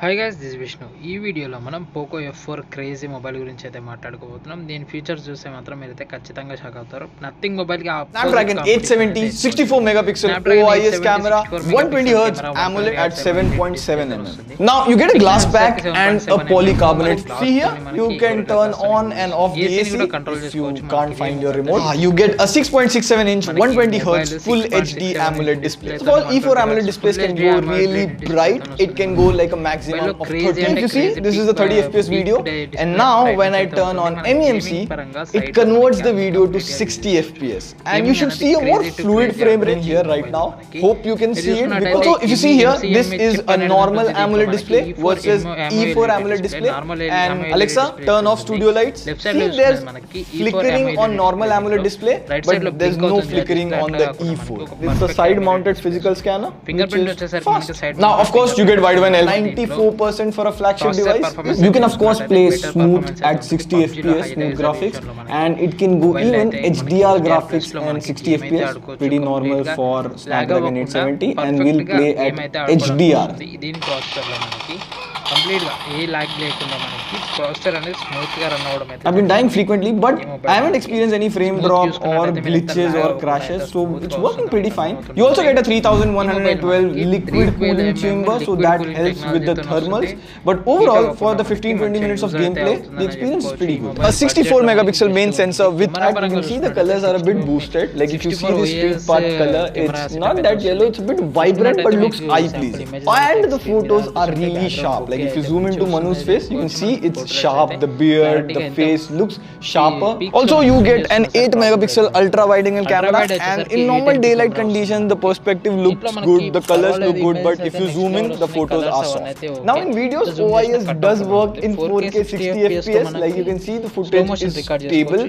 Hi guys, this Vishnu. ఈ వీడియోలో మనం Poco F4 క్రేజీ మొబైల్ గురించి అయితే మాట్లాడుకోబోతున్నాం. దీని ఫీచర్స్ చూస్తే మాత్రం మీరైతే ఖచ్చితంగా షాక్ అవుతారు. నథింగ్ మొబైల్ కి Snapdragon 870 64 megapixel OIS camera, 120 Hz AMOLED at 7.7 mm. Now you get a glass pack and a polycarbonate. See here, you can turn on and off the AC if you can't find your remote. You get a 6.67 inch 120 Hz full HD AMOLED display. So all E4 AMOLED displays can go really bright. It can go like a maximum of 30. If you see, this is a 30 fps video, and now when I turn on MEMC, it converts the video to 60 fps, and you should see a more fluid frame rate here right now. Hope you can see it, because so if you see here, this is a normal AMOLED display versus E4 AMOLED display. And Alexa, turn off studio lights. See, there's flickering on normal AMOLED display, but there's no flickering on the E4. This is a side mounted physical scanner, which is fast. Now of course you get wideband L 94% for a flagship device. You can of course play smooth at 60 fps smooth graphics, and it can go even HDR graphics and 60 fps, pretty normal for Snapdragon 870, and will play at HDR. దీని processor లో మనకి complete గా ఏ log లేకుండా మనకి processor అనేది smooth గా run అవడం అయితే I've been dying frequently, but I haven't experienced any frame drop or glitches or crashes, so it's working pretty fine. You also get a 3112 liquid cooling chamber, so that helps with the thermals. But overall, for the 15-20 minutes of gameplay, the experience is pretty good. A 64 megapixel main sensor with that, you can see the colors are a bit boosted. Like if you see this street part color, it's not that yellow, it's a bit vibrant but looks eye pleasing. And the photos are really sharp. Like if you zoom into Manu's face, you can see it's sharp. The beard, the face looks sharper. Also, you get an 8 megapixel ultra wide angle camera, and in normal daylight conditions, the perspective looks good, the colors look good, but if you zoom in, the photos are soft. Now in videos, OIS does work in 4K 60 fps. Like you can see, the footage is stable.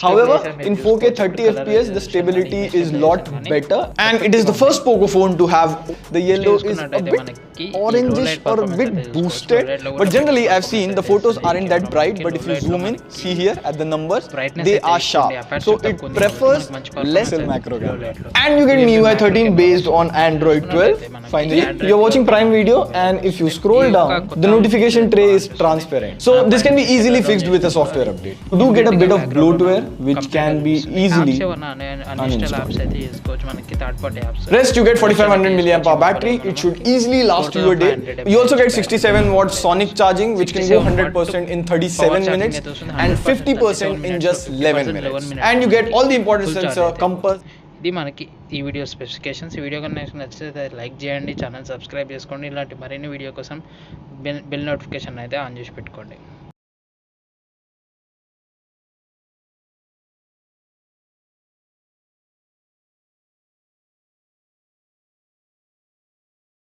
However, in 4K 30 fps, the stability is lot better, and it is the first Poco phone to have the yellow is a bit orangish or a bit boosted, but generally I've seen the photos aren't that bright, but if you zoom in, see here at the numbers, they are sharp, so it prefers less macro camera. And you get MIUI 13 based on Android 12. Finally, you're watching Prime Video, and if you scroll down, the notification tray is transparent, so this can be easily fixed with a software update. You do get a bit of bloatware, which can be easily uninstalled. Rest, you get 4500 mAh battery. It should easily last you a day. You also get 67 watt sonic charging, which can go 100% in 37 minutes and 50% in just 11 minutes. And you get all the important sensor compass. ఇది మనకి ఈ video specifications. ఈ video కనుక నచ్చితే like చేయండి, channel subscribe చేసుకోండి. ఇలాంటి మరిన్ని వీడియో కోసం బెల్ నోటిఫికేషన్ అయితే ఆన్ చేసి పెట్టుకోండి.